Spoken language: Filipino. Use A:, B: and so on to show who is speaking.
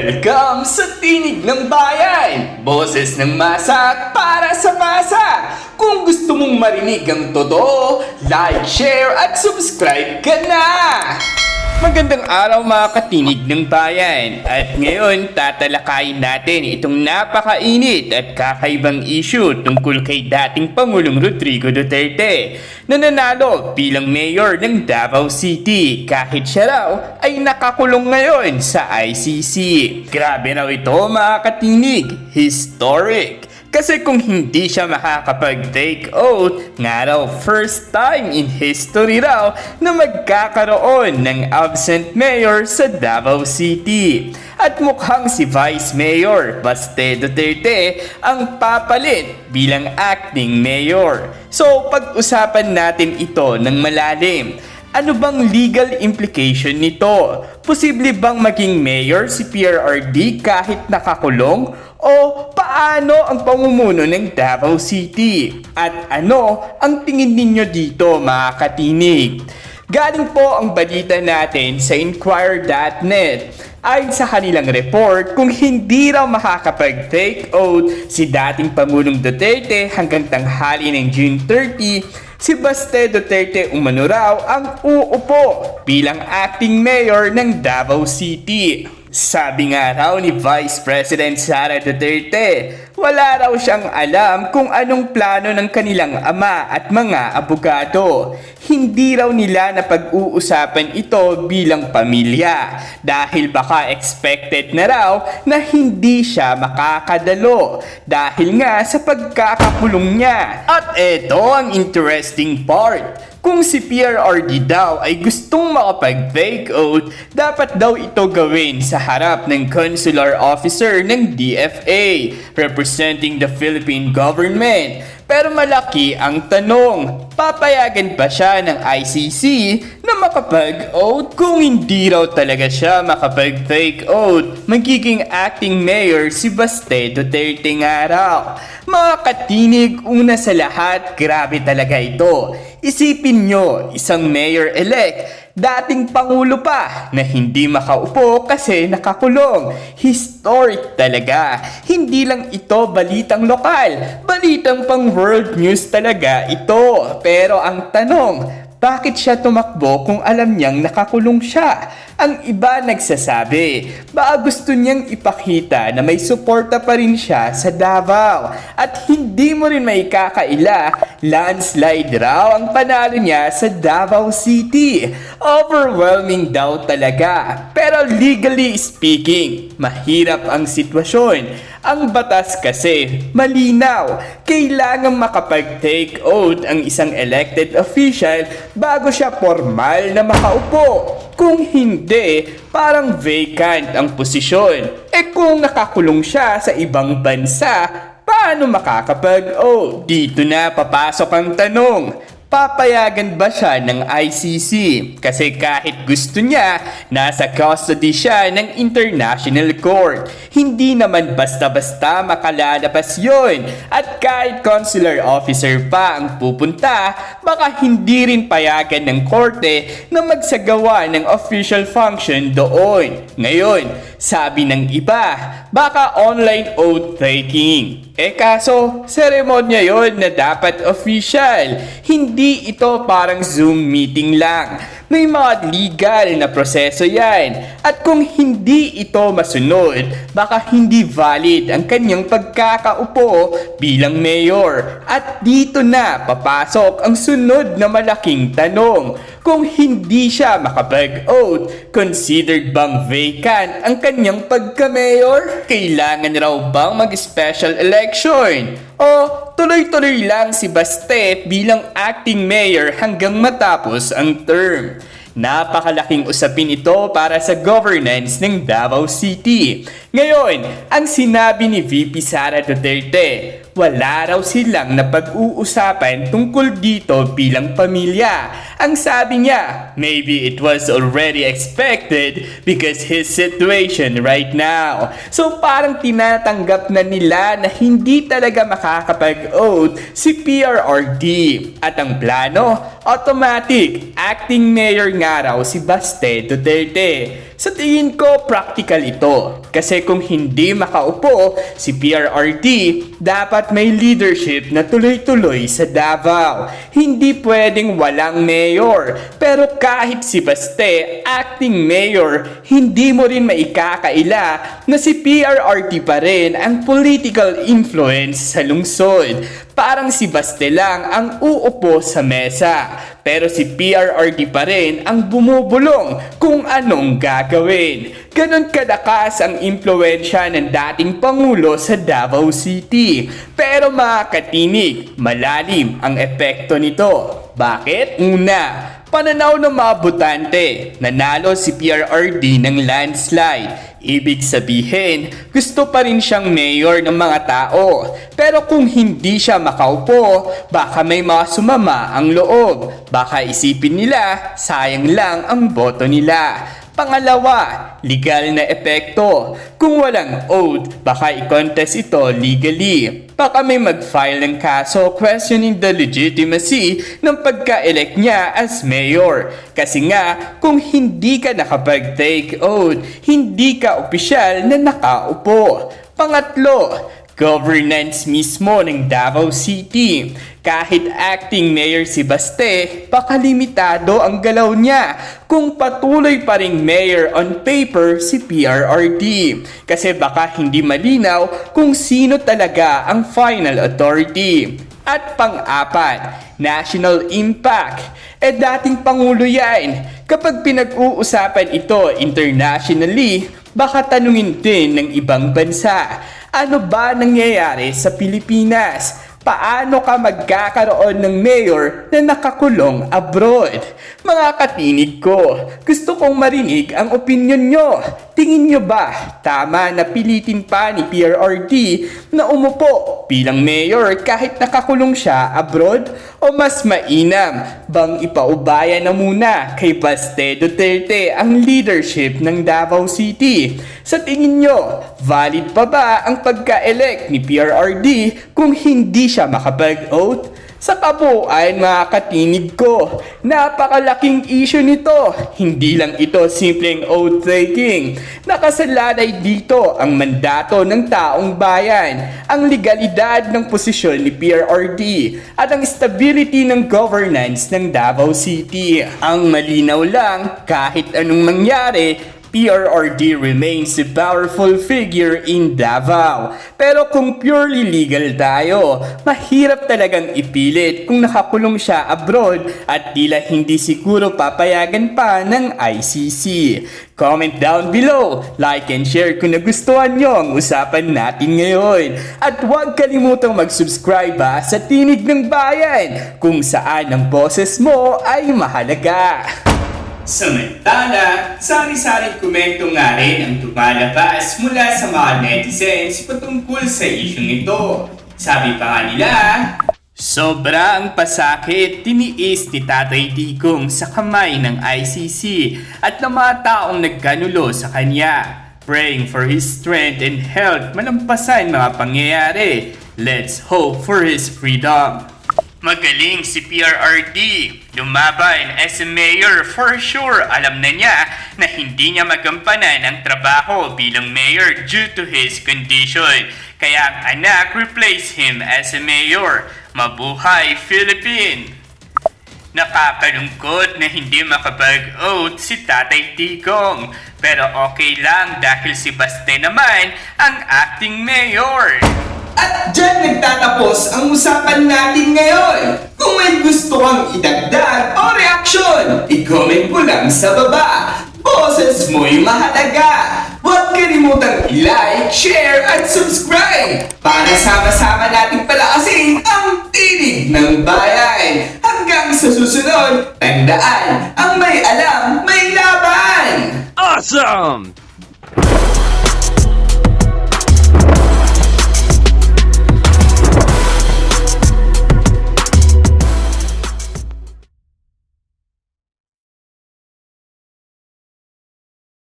A: Welcome sa Tinig ng Bayan! Boses ng masa para sa masa! Kung gusto mong marinig ang totoo, like, share at subscribe ka na! Magandang araw mga katinig ng bayan. At ngayon tatalakayin natin itong napakainit at kakaibang issue tungkol kay dating Pangulong Rodrigo Duterte na nanalo bilang mayor ng Davao City kahit siya raw ay nakakulong ngayon sa ICC. Grabe raw ito mga katinig, historic. Kasi kung hindi siya makakapag-take oath, nga raw first time in history raw na magkakaroon ng absent mayor sa Davao City. At mukhang si Vice Mayor Baste Duterte ang papalit bilang acting mayor. So pag-usapan natin ito ng malalim. Ano bang legal implication nito? Posible bang maging mayor si PRRD kahit nakakulong? O paano ang pamumuno ng Davao City? At ano ang tingin ninyo dito mga katinig? Galing po ang balita natin sa Inquirer.net. Ayon sa kanilang report, kung hindi raw makakapag-take oath si dating Pangulong Duterte hanggang tanghali ng June 30, si Baste Duterte umano raw ang uupo bilang acting mayor ng Davao City. Sabi nga raw ni Vice President Sara Duterte, wala raw siyang alam kung anong plano ng kanilang ama at mga abogado. Hindi raw nila napag-uusapan ito bilang pamilya dahil baka expected na raw na hindi siya makakadalo dahil nga sa pagkakakulong niya. At ito ang interesting part. Kung si PRRD daw ay gustong makapag-take oath, dapat daw ito gawin sa harap ng consular officer ng DFA representing the Philippine government. Pero malaki ang tanong, papayagan ba siya ng ICC na makapag-oath? Kung hindi raw talaga siya makapag-take oath, magiging acting mayor si Baste Duterte nga raw. Mga katinig, una sa lahat, grabe talaga ito. Isipin nyo, isang mayor-elect, dating pangulo pa na hindi makaupo kasi nakakulong. Historic talaga. Hindi lang ito balitang lokal, balitang pang world news talaga ito. Pero ang tanong, bakit siya tumakbo kung alam niyang nakakulong siya? Ang iba nagsasabi, baka gusto niyang ipakita na may suporta pa rin siya sa Davao. At hindi mo rin may kakaila, landslide raw ang panalo niya sa Davao City. Overwhelming daw talaga. Pero legally speaking, mahirap ang sitwasyon. Ang batas kasi malinaw, kailangang makapag-take oath ang isang elected official bago siya formal na makaupo. Kung hindi, parang vacant ang posisyon. Kung nakakulong siya sa ibang bansa, paano makakapag-oath? Dito na papasok ang tanong. Papayagan ba siya ng ICC? Kasi kahit gusto niya, nasa custody siya ng International Court. Hindi naman basta-basta makalalabas yon. At kahit consular officer pa ang pupunta, baka hindi rin payagan ng korte na magsagawa ng official function doon. Ngayon, sabi ng iba, baka online oath taking. Kaso, seremonya yon na dapat official. Hindi ito parang Zoom meeting lang. May mga legal na proseso yan. At kung hindi ito masunod, baka hindi valid ang kanyang pagkakaupo bilang mayor. At dito na papasok ang sunod na malaking tanong. Kung hindi siya makapag-oath, considered bang vacant ang kanyang pagka-mayor? Kailangan raw bang mag-special election? O tuloy-tuloy lang si Baste bilang acting mayor hanggang matapos ang term? Napakalaking usapin ito para sa governance ng Davao City. Ngayon, ang sinabi ni VP Sara Duterte, wala raw silang napag-uusapan tungkol dito bilang pamilya. Ang sabi niya, maybe it was already expected because his situation right now. So parang tinatanggap na nila na hindi talaga makakapag-oath si PRRD. At ang plano, automatic, acting mayor nga raw si Baste Duterte. Sa tingin ko, practical ito. Kasi kung hindi makaupo si PRRD, dapat may leadership na tuloy-tuloy sa Davao. Hindi pwedeng walang mayor. Pero kahit si Baste, acting mayor, hindi mo rin maikakaila na si PRRD pa rin ang political influence sa lungsod. Parang si Baste lang ang uupo sa mesa. Pero si PRRD pa rin ang bumubulong kung anong gagawin. Ganon kalakas ang impluensya ng dating Pangulo sa Davao City. Pero mga katinig, malalim ang epekto nito. Bakit? Una, pananaw ng mga botante, nanalo si PRRD ng landslide. Ibig sabihin, gusto pa rin siyang mayor ng mga tao. Pero kung hindi siya makaupo, baka may mga sumama ang loob. Baka isipin nila, sayang lang ang boto nila. Pangalawa, legal na epekto. Kung walang oath, baka i-contest ito legally. Baka may mag-file ng kaso questioning the legitimacy ng pagka-elect niya as mayor. Kasi nga, kung hindi ka nakapag-take oath, hindi ka opisyal na nakaupo. Pangatlo, governance mismo ng Davao City. Kahit acting mayor si Baste, baka limitado ang galaw niya kung patuloy pa ring mayor on paper si PRRD. Kasi baka hindi malinaw kung sino talaga ang final authority. At pang-apat, national impact. Dating Pangulo yan. Kapag pinag-uusapan ito internationally, baka tanungin din ng ibang bansa. Ano ba nangyayari sa Pilipinas? Paano ka magkakaroon ng mayor na nakakulong abroad? Mga katinig ko, gusto kong marinig ang opinion nyo. Tingin nyo ba tama na pilitin pa ni PRRD na umupo bilang mayor kahit nakakulong siya abroad? O mas mainam bang ipaubaya na muna kay Baste Duterte ang leadership ng Davao City? Sa tingin nyo, valid pa ba ang pagka-elect ni PRRD kung hindi siya makapag-oath? Sa kabuuan mga katinig ko, napakalaking issue nito. Hindi lang ito simpleng oath-taking. Nakasalalay dito ang mandato ng taong bayan, ang legalidad ng posisyon ni PRRD, at ang stability ng governance ng Davao City. Ang malinaw lang, kahit anong mangyari, PRRD remains a powerful figure in Davao. Pero kung purely legal tayo, mahirap talagang ipilit kung nakakulong siya abroad at tila hindi siguro papayagan pa ng ICC. Comment down below, like and share kung nagustuhan nyo ang usapan natin ngayon. At huwag kalimutang mag-subscribe sa Tinig ng Bayan, kung saan ang boses mo ay mahalaga. Samantala, sari-saring komento nga rin ang tumalabas mula sa mga netizens patungkol sa isyong ito. Sabi pa nga nila, sobrang pasakit tiniis ni Tatay Digong sa kamay ng ICC at ng mga taong nagkanulo sa kanya. Praying for his strength and health malampasan mga pangyayari. Let's hope for his freedom. Magaling si PRRD. Lumaban as a mayor, for sure alam na niya na hindi niya magampanan ang trabaho bilang mayor due to his condition. Kaya ang anak replace him as a mayor. Mabuhay Philippine! Nakakalungkot na hindi makapag-oath si Tatay Digong. Pero okay lang dahil si Baste naman ang acting mayor.
B: At dyan nagtatapos ang usapan natin ngayon. Kung may gusto kang idagdag o reaksyon, i-comment mo lang sa baba. Boses mo'y mahalaga. Huwag kalimutang i-like, share at subscribe para sama-sama nating palakasin ang Tinig ng Bayan. Hanggang sa susunod, tandaan, ang may alam, may laban!
C: Awesome!